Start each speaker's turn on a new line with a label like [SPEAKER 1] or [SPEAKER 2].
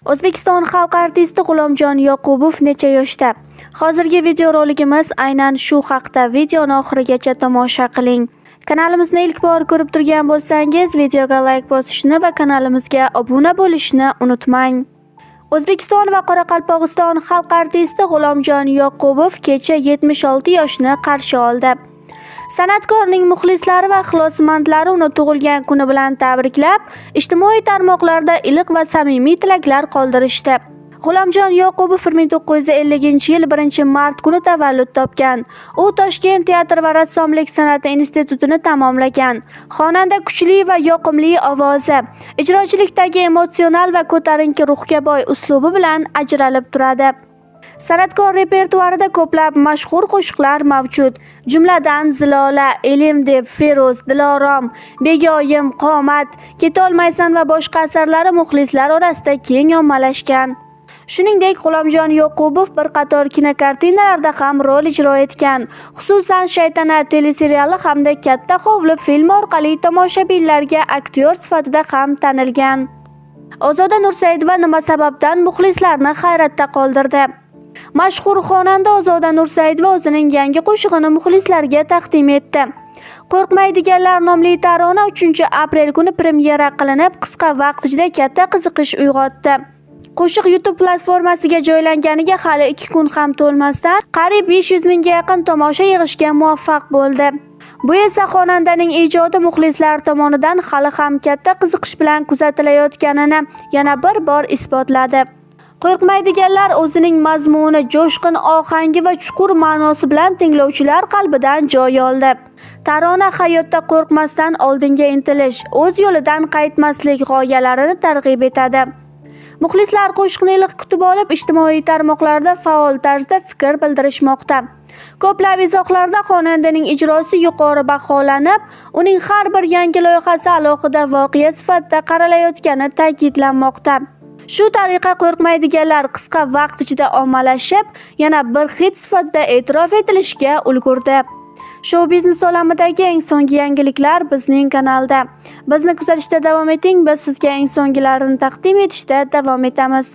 [SPEAKER 1] O'zbekiston xalq artisti G'ulomjon Yoqubov necha yoshda? Hozirgi videorolikimiz aynan shu haqda. Videoni oxirigacha tomosha qiling. Kanalimizni ilk bor ko'rib turgan bo'lsangiz, videoga like bosishni va kanalimizga obuna bo'lishni unutmang. O'zbekiston va Qoraqalpog'iston xalq artisti G'ulomjon Yoqubov kecha 76 yoshni qarshi oldi. San'atkorning muxlislari va ixlosmandlari uni tug'ilgan kuni bilan tabriklab, ijtimoiy tarmoqlarda iliq va samimiy tilaklar qoldirishdi. G'ulomjon Yoqubov 1950-yil 1-mart kuni tavallud topgan. U Toshkent teatr va rassomlik san'ati institutini tamomlagan. Xonanda kuchli va yoqimli ovozi, ijrochilikdagi emotsional va ko'tarinki ruhga boy uslubi bilan ajralib turadi. San'atkor repertuarida ko'plab mashhur qo'shiqlar mavjud, jumladan Zilola, Elimdeb, Feroz, Dilorom, Begoyim, Qomat, Ketolmaysan va boshqa asarlari muxlislar orasida keng ommalashgan. Shuningdek, G'ulomjon Yoqubov bir qator kinokartinalarda ham rol ijro etgan, xususan Shaytanat teleseriali hamda Katta hovli filmi orqali tomoshabinlarga aktyor sifatida ham tanilgan. Ozoda Nursaidova nima sababdan muxlislarni hayratda qoldirdi? Mashhur xonanda Ozoda Nursaidova o'zining yangi qo'shig'ini muxlislarga taqdim etdi. Qo'rqmaydiganlar nomli tarona 3-aprel kuni premyera qilinib, qisqa vaqt ichida katta qiziqish uyg'otdi. Qo'shiq YouTube platformasiga joylanganiga hali 2 kun ham to'lmasdan qariyb 500 mingga yaqin tomosha yig'ishga muvaffaq bo'ldi. Bu esa xonandaning ijodi muxlislar tomonidan hali ham katta qiziqish bilan kuzatilayotganini yana bir bor isbotladi. Qo'rqmaydiganlar o'zining mazmuni, jo'shqin ohangi va chuqur ma'nosi bilan tinglovchilar qalbidan joy oldi. Tarona hayotda qo'rqmasdan oldinga intilish, o'z yo'lidan qaytmaslik g'oyalarini targ'ib etadi. Muxlislar qo'shiqni iliq kutib olib, ijtimoiy tarmoqlarda faol tarzda fikr bildirishmoqda. Ko'plab izohlarda xonandaning ijrosi yuqori baholanib, uning har bir yangi loyihasi alohida voqea sifatida qaralayotgani ta'kidlanmoqda. Shu tariqa Qo'rqmaydiganlar qisqa vaqt ichida ommalashib, yana bir hit sifatida e'tirof etilishga ulgurdi. Shou-biznes olamidagi eng so'nggi yangiliklar bizning kanalda. Bizni kuzatishda davom eting, biz sizga eng so'nggilarini taqdim etishda davom etamiz.